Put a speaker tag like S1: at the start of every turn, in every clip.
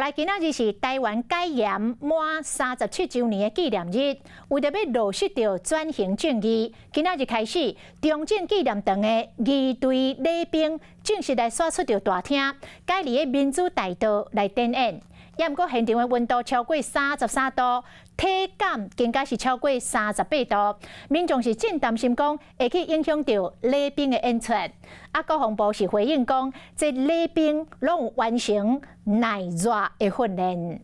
S1: 来，今仔日是台湾戒严满37周年的纪念日，为着要落实到转型正义，今仔日开始，中正纪念堂的二队礼兵正式来刷出到大厅，改立的民主大道来展演。也毋过现场的温度超过33度，体感更加是超过38度，民众是真担心讲会去影响到礼兵的演出。国防部是回应讲，这礼兵拢有完成耐热的训练。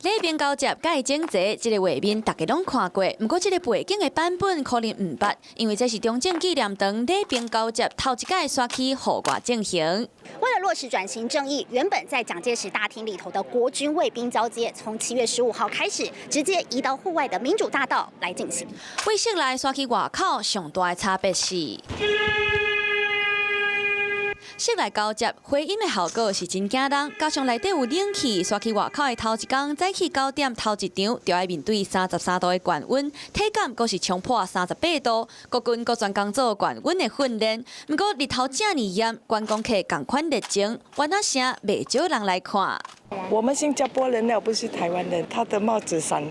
S2: 礼兵交接介整齐，这个画面大家拢看过。不过，这个背景的版本可能唔捌，因为这是中正纪念堂礼兵交接头一届刷起户外进行。
S3: 为了落实转型正义，原本在蒋介石大厅里头的国军卫兵交接，从7月15号开始，直接移到户外的民主大道来进行。
S2: 为室内刷起外口上大的差别是。室内交接回音的效果是真惊人，加上内底有冷气，刷起外口的头一天，早起9点头一场就要面对33度的高温，体感阁是冲破38度。国军阁专工做高温的训练，不过日头这么炎，观光客同款热情，原那声袂少人来看。
S4: 我们新加坡人呢，不是台湾人，他的帽子闪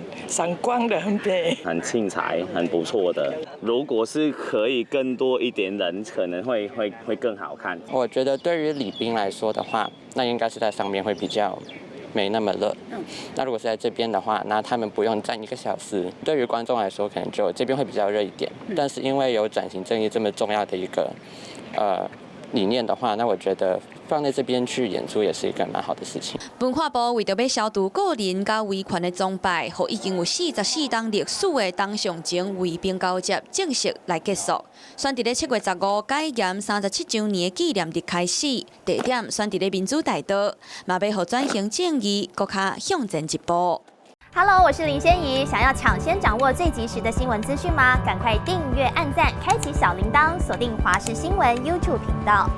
S4: 光的很美，
S5: 很庆彩，很不错的。如果是可以更多一点人，可能会更好看。
S6: 我觉得对于礼兵来说的话，那应该是在上面会比较没那么热。那如果是在这边的话，那他们不用站1个小时。对于观众来说，可能就这边会比较热一点。但是因为有转型正义这么重要的一个理念的话，那我觉得放在这边去演出也是一个蛮好的事情。
S2: 文化部为着要消除个人甲维权的崇拜，互已经有44档历史的党象征卫兵交接正式来结束。选伫咧7月15戒严37周年的纪念日开始，地点选伫咧民主大道，嘛要互转型正义更加向前一步。
S3: Hello， 我是林仙怡。想要抢先掌握最及时的新闻资讯吗？赶快订阅、按赞、开启小铃铛，锁定华视新闻 YouTube 频道。